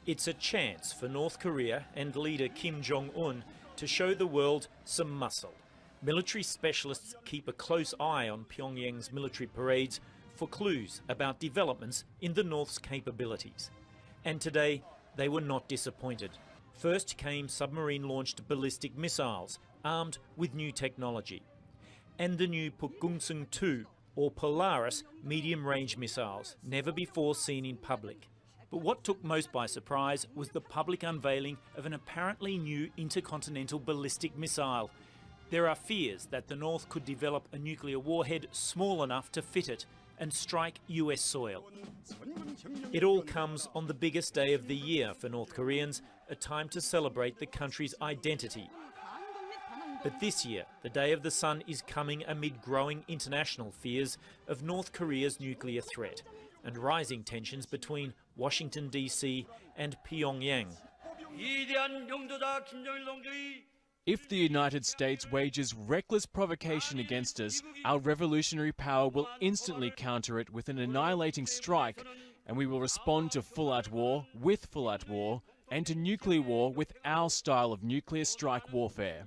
It's a chance for North Korea and leader Kim Jong-un to show the world some muscle. Military specialists keep a close eye on Pyongyang's military parades for clues about developments in the North's capabilities. And today, they were not disappointed. First came submarine-launched ballistic missiles, armed with new technology. And the new Pukgongsung-2, or Polaris, medium-range missiles, never before seen in public. But what took most by surprise was the public unveiling of an apparently new intercontinental ballistic missile. There are fears that the North could develop a nuclear warhead small enough to fit it and strike US soil. It all comes on the biggest day of the year for North Koreans, a time to celebrate the country's identity. But this year, the Day of the Sun is coming amid growing international fears of North Korea's nuclear threat and rising tensions between Washington, D.C. and Pyongyang. If the United States wages reckless provocation against us, our revolutionary power will instantly counter it with an annihilating strike, and we will respond to full-out war with full-out war, and to nuclear war with our style of nuclear strike warfare.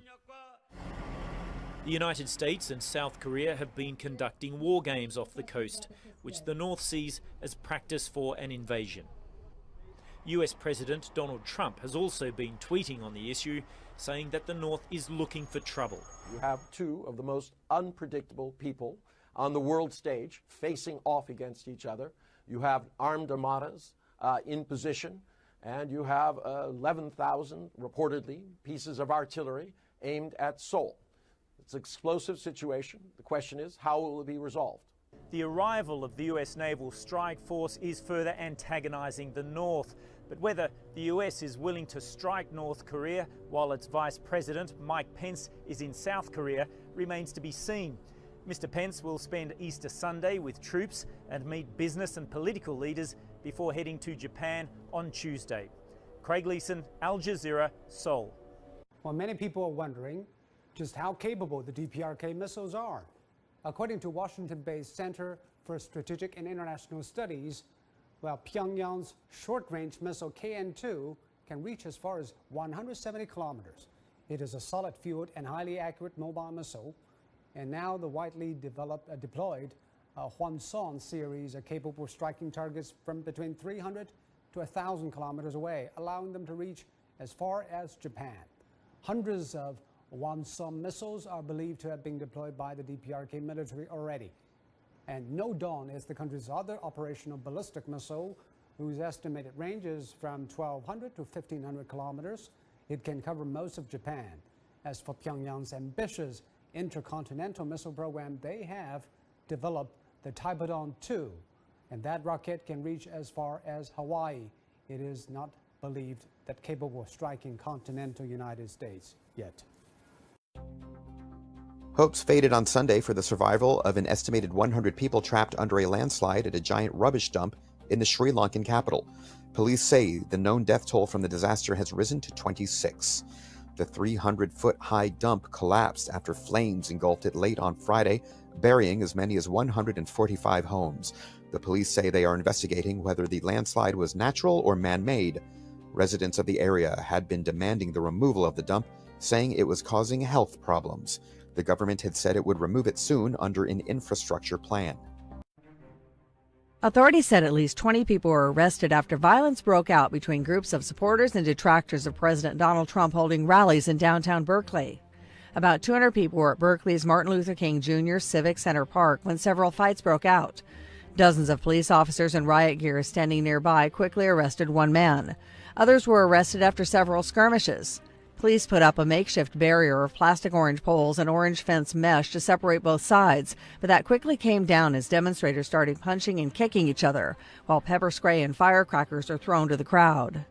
The United States and South Korea have been conducting war games off the coast, which the North sees as practice for an invasion. US President Donald Trump has also been tweeting on the issue, saying that the North is looking for trouble. You have two of the most unpredictable people on the world stage facing off against each other. You have armed armadas in position, and you have 11,000, reportedly, pieces of artillery aimed at Seoul. It's an explosive situation. The question is, how will it be resolved? The arrival of the US Naval Strike Force is further antagonizing the North. But whether the US is willing to strike North Korea while its Vice President, Mike Pence, is in South Korea remains to be seen. Mr. Pence will spend Easter Sunday with troops and meet business and political leaders before heading to Japan on Tuesday. Craig Leeson, Al Jazeera, Seoul. Well, many people are wondering just how capable the DPRK missiles are. According to Washington-based Center for Strategic and International Studies, well, Pyongyang's short-range missile KN-2 can reach as far as 170 kilometers. It is a solid-fueled and highly accurate mobile missile, and now the widely deployed Hwasong series are capable of striking targets from between 300 to 1,000 kilometers away, allowing them to reach as far as Japan. Hundreds of Hwasong missiles are believed to have been deployed by the DPRK military already. And No-Dawn is the country's other operational ballistic missile, whose estimated range is from 1,200 to 1,500 kilometers. It can cover most of Japan. As for Pyongyang's ambitious intercontinental missile program, they have developed the Taebodong-2, and that rocket can reach as far as Hawaii. It is not believed that capable of striking continental United States yet. Hopes faded on Sunday for the survival of an estimated 100 people trapped under a landslide at a giant rubbish dump in the Sri Lankan capital. Police say the known death toll from the disaster has risen to 26. The 300-foot-high dump collapsed after flames engulfed it late on Friday, burying as many as 145 homes. The police say they are investigating whether the landslide was natural or man-made. Residents of the area had been demanding the removal of the dump, saying it was causing health problems. The government had said it would remove it soon under an infrastructure plan. Authorities said at least 20 people were arrested after violence broke out between groups of supporters and detractors of President Donald Trump holding rallies in downtown Berkeley. About 200 people were at Berkeley's Martin Luther King Jr. Civic Center Park when several fights broke out. Dozens of police officers in riot gear standing nearby quickly arrested one man. Others were arrested after several skirmishes. Police put up a makeshift barrier of plastic orange poles and orange fence mesh to separate both sides, but that quickly came down as demonstrators started punching and kicking each other, while pepper spray and firecrackers are thrown to the crowd.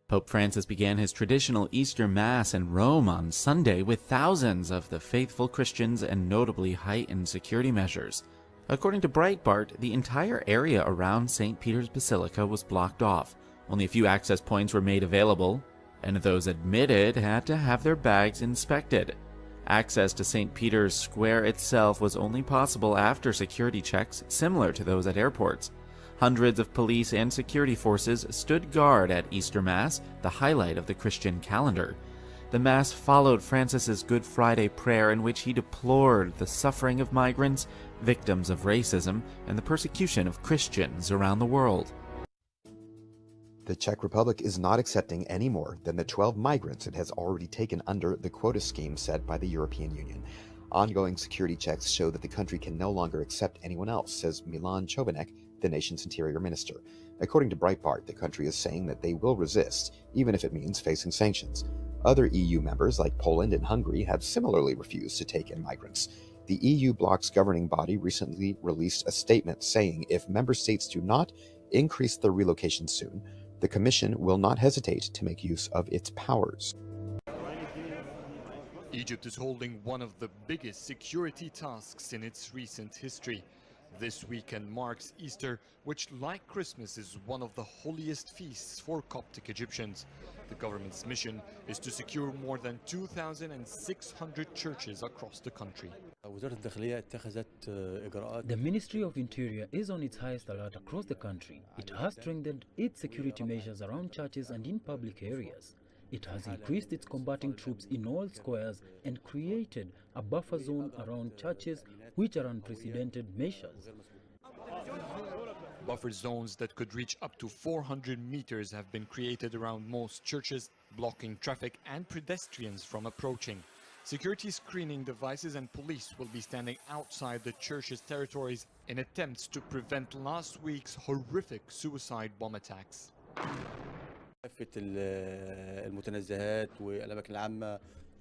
Pope Francis began his traditional Easter Mass in Rome on Sunday with thousands of the faithful Christians and notably heightened security measures. According to Breitbart, the entire area around St. Peter's Basilica was blocked off. Only a few access points were made available, and those admitted had to have their bags inspected. Access to St. Peter's Square itself was only possible after security checks similar to those at airports. Hundreds of police and security forces stood guard at Easter Mass, the highlight of the Christian calendar. The Mass followed Francis's Good Friday prayer, in which he deplored the suffering of migrants, victims of racism, and the persecution of Christians around the world. The Czech Republic is not accepting any more than the 12 migrants it has already taken under the quota scheme set by the European Union. Ongoing security checks show that the country can no longer accept anyone else, says Milan Chovanec, the nation's interior minister. According to Breitbart, the country is saying that they will resist, even if it means facing sanctions. Other EU members, like Poland and Hungary, have similarly refused to take in migrants. The EU bloc's governing body recently released a statement saying if member states do not increase their relocation soon, the Commission will not hesitate to make use of its powers. Egypt is holding one of the biggest security tasks in its recent history. This weekend marks Easter, which, like Christmas, is one of the holiest feasts for Coptic Egyptians. The government's mission is to secure more than 2,600 churches across the country. The Ministry of Interior is on its highest alert across the country. It has strengthened its security measures around churches and in public areas. It has increased its combating troops in all squares and created a buffer zone around churches, which are unprecedented measures. Buffer zones that could reach up to 400 meters have been created around most churches, blocking traffic and pedestrians from approaching. Security screening devices and police will be standing outside the church's territories in attempts to prevent last week's horrific suicide bomb attacks.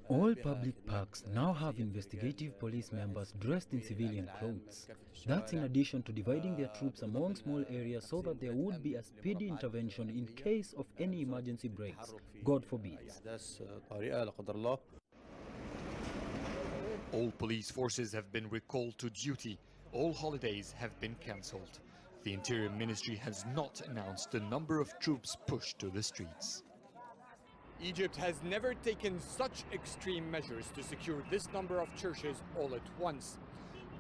All public parks now have investigative police members dressed in civilian clothes. That's in addition to dividing their troops among small areas so that there would be a speedy intervention in case of any emergency breaks, God forbid. All police forces have been recalled to duty. All holidays have been cancelled. The Interior Ministry has not announced the number of troops pushed to the streets. Egypt has never taken such extreme measures to secure this number of churches all at once.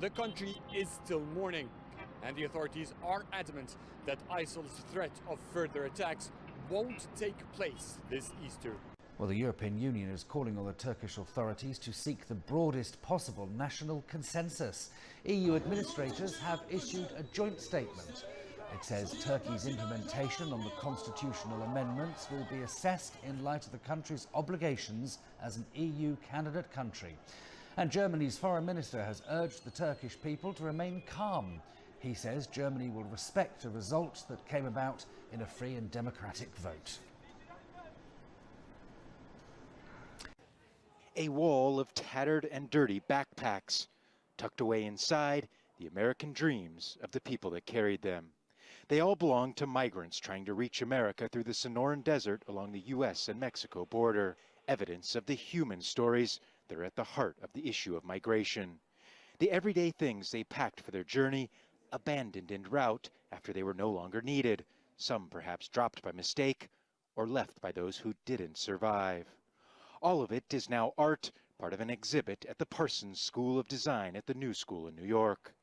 The country is still mourning, and the authorities are adamant that ISIL's threat of further attacks won't take place this Easter. Well, the European Union is calling on the Turkish authorities to seek the broadest possible national consensus. EU administrators have issued a joint statement. It says Turkey's implementation on the constitutional amendments will be assessed in light of the country's obligations as an EU candidate country. And Germany's foreign minister has urged the Turkish people to remain calm. He says Germany will respect the results that came about in a free and democratic vote. A wall of tattered and dirty backpacks, tucked away inside the American dreams of the people that carried them. They all belong to migrants trying to reach America through the Sonoran Desert along the U.S. and Mexico border. Evidence of the human stories that are at the heart of the issue of migration. The everyday things they packed for their journey, abandoned en route after they were no longer needed, some perhaps dropped by mistake or left by those who didn't survive. All of it is now art, part of an exhibit at the Parsons School of Design at the New School in New York.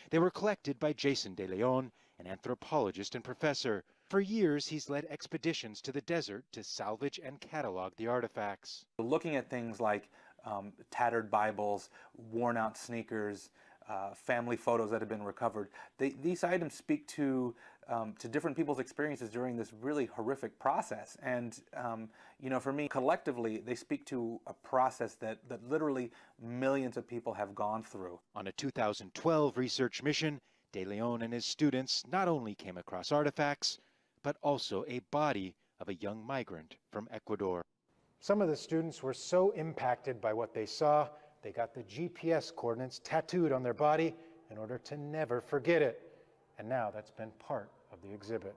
They were collected by Jason De Leon, an anthropologist and professor. For years, he's led expeditions to the desert to salvage and catalog the artifacts. Looking at things like tattered Bibles, worn out sneakers, family photos that have been recovered, these items speak to different people's experiences during this really horrific process. And you know, for me, collectively, they speak to a process that literally millions of people have gone through. On a 2012 research mission, De Leon and his students not only came across artifacts, but also a body of a young migrant from Ecuador. Some of the students were so impacted by what they saw, they got the GPS coordinates tattooed on their body in order to never forget it. And now that's been part of the exhibit.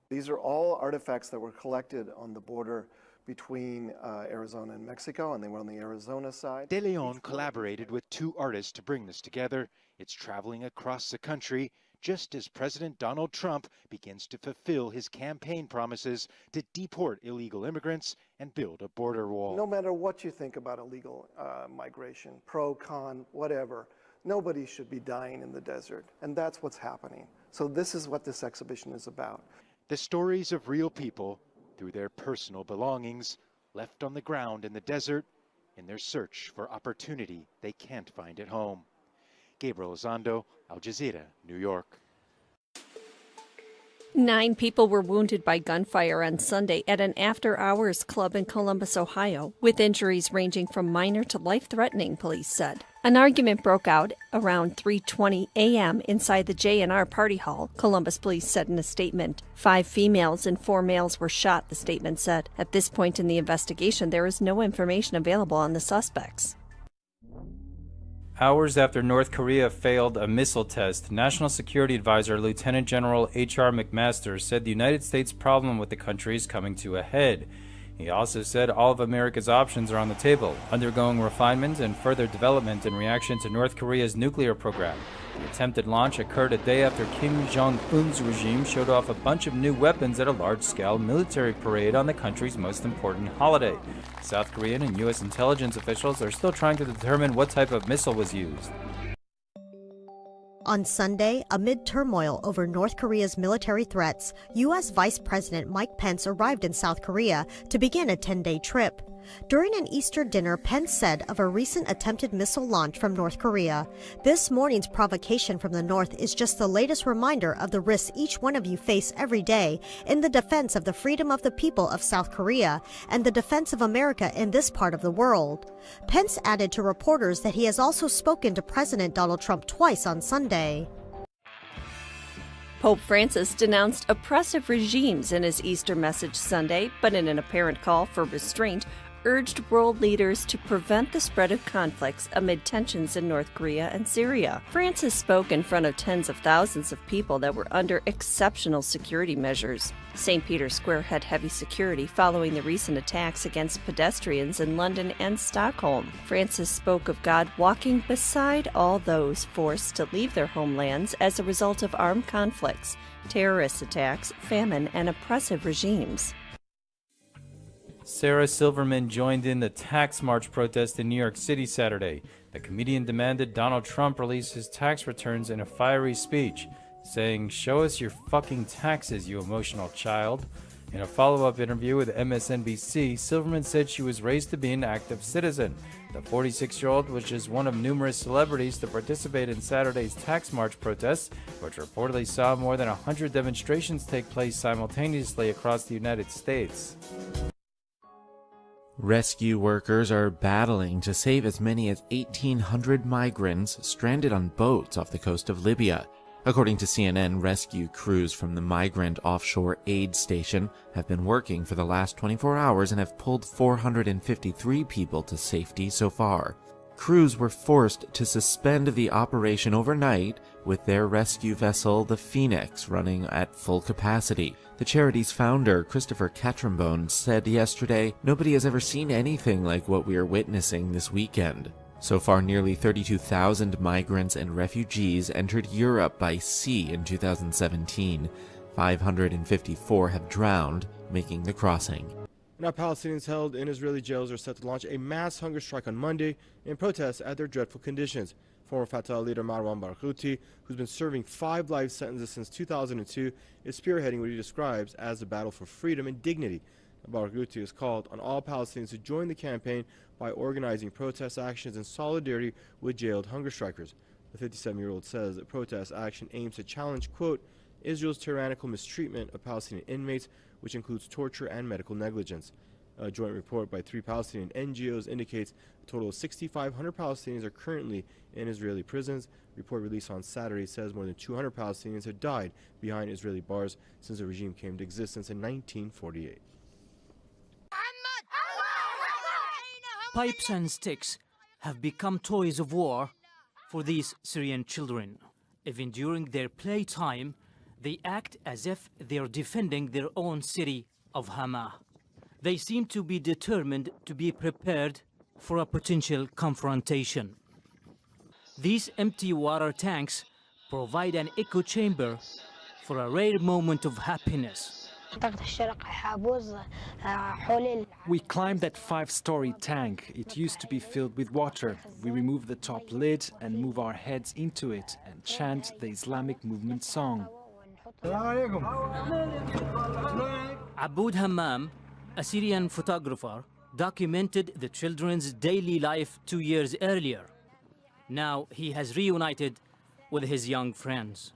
These are all artifacts that were collected on the border between Arizona and Mexico, and they were on the Arizona side. De Leon collaborated with two artists to bring this together. It's traveling across the country just as President Donald Trump begins to fulfill his campaign promises to deport illegal immigrants and build a border wall. No matter what you think about illegal migration, pro, con, whatever, Nobody should be dying in the desert, and that's what's happening. So this is what this exhibition is about. The stories of real people through their personal belongings left on the ground in the desert in their search for opportunity they can't find at home. Gabriel Elizondo, Al Jazeera, New York. 9 people were wounded by gunfire on Sunday at an after-hours club in Columbus, Ohio, with injuries ranging from minor to life-threatening, police said. An argument broke out around 3:20 a.m. inside the J&R Party Hall, Columbus police said in a statement. 5 females and 4 males were shot, the statement said. At this point in the investigation, there is no information available on the suspects. Hours after North Korea failed a missile test, National Security Advisor Lieutenant General H.R. McMaster said the United States' problem with the country is coming to a head. He also said all of America's options are on the table, undergoing refinement and further development in reaction to North Korea's nuclear program. The attempted launch occurred a day after Kim Jong-un's regime showed off a bunch of new weapons at a large-scale military parade on the country's most important holiday. South Korean and U.S. intelligence officials are still trying to determine what type of missile was used. On Sunday, amid turmoil over North Korea's military threats, U.S. Vice President Mike Pence arrived in South Korea to begin a 10-day trip. During an Easter dinner, Pence said of a recent attempted missile launch from North Korea, "This morning's provocation from the North is just the latest reminder of the risks each one of you face every day in the defense of the freedom of the people of South Korea and the defense of America in this part of the world." Pence added to reporters that he has also spoken to President Donald Trump twice on Sunday. Pope Francis denounced oppressive regimes in his Easter message Sunday, but in an apparent call for restraint, urged world leaders to prevent the spread of conflicts amid tensions in North Korea and Syria. Francis spoke in front of tens of thousands of people that were under exceptional security measures. St. Peter's Square had heavy security following the recent attacks against pedestrians in London and Stockholm. Francis spoke of God walking beside all those forced to leave their homelands as a result of armed conflicts, terrorist attacks, famine, and oppressive regimes. Sarah Silverman joined in the tax march protest in New York City Saturday. The comedian demanded Donald Trump release his tax returns in a fiery speech, saying, "Show us your fucking taxes, you emotional child." In a follow-up interview with MSNBC, Silverman said she was raised to be an active citizen. The 46-year-old was just one of numerous celebrities to participate in Saturday's tax march protests, which reportedly saw more than 100 demonstrations take place simultaneously across the United States. Rescue workers are battling to save as many as 1,800 migrants stranded on boats off the coast of Libya. According to CNN, rescue crews from the Migrant Offshore Aid Station have been working for the last 24 hours and have pulled 453 people to safety so far. Crews were forced to suspend the operation overnight with their rescue vessel, the Phoenix, running at full capacity. The charity's founder, Christopher Catrambone, said yesterday, "Nobody has ever seen anything like what we are witnessing this weekend." So far, nearly 32,000 migrants and refugees entered Europe by sea in 2017. 554 have drowned, making the crossing. Now, Palestinians held in Israeli jails are set to launch a mass hunger strike on Monday in protest at their dreadful conditions. Former Fatah leader Marwan Barghouti, who's been serving 5 life sentences since 2002, is spearheading what he describes as a battle for freedom and dignity. Barghouti has called on all Palestinians to join the campaign by organizing protest actions in solidarity with jailed hunger strikers. The 57-year-old says that protest action aims to challenge, quote, Israel's tyrannical mistreatment of Palestinian inmates, which includes torture and medical negligence. A joint report by 3 Palestinian NGOs indicates a total of 6,500 Palestinians are currently in Israeli prisons. A report released on Saturday says more than 200 Palestinians have died behind Israeli bars since the regime came into existence in 1948. Pipes and sticks have become toys of war for these Syrian children. Even during their playtime, they act as if they are defending their own city of Hama. They seem to be determined to be prepared for a potential confrontation. These empty water tanks provide an echo chamber for a rare moment of happiness We climbed that 5-story tank. It used to be filled with water. We remove the top lid and move our heads into it and chant the Islamic movement song. Aboud Hammam, a Syrian photographer, documented the children's daily life 2 years earlier. Now he has reunited with his young friends.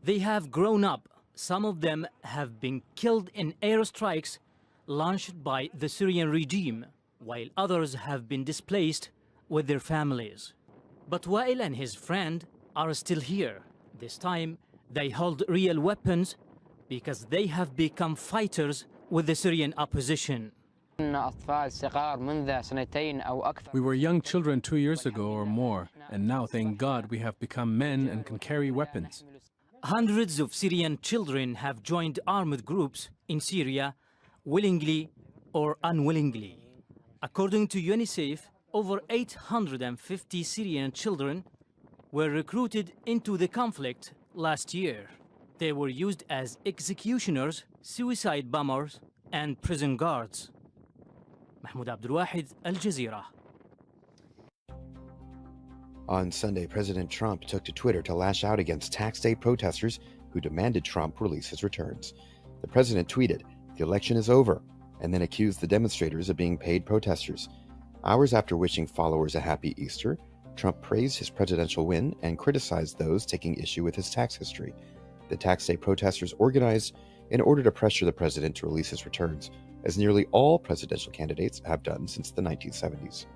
They have grown up. Some of them have been killed in airstrikes launched by the Syrian regime, while others have been displaced with their families. But Wael and his friend are still here. This time, they hold real weapons because they have become fighters with the Syrian opposition. We were young children 2 years ago or more, and now, thank God, we have become men and can carry weapons. Hundreds of Syrian children have joined armed groups in Syria, willingly or unwillingly. According to UNICEF, over 850 Syrian children were recruited into the conflict last year. They were used as executioners, suicide bombers, and prison guards. Mahmoud Abdulwahid, Al Jazeera. On Sunday, President Trump took to Twitter to lash out against tax day protesters who demanded Trump release his returns. The president tweeted, "The election is over," and then accused the demonstrators of being paid protesters. Hours after wishing followers a happy Easter, Trump praised his presidential win and criticized those taking issue with his tax history. The tax day protesters organized in order to pressure the president to release his returns, as nearly all presidential candidates have done since the 1970s.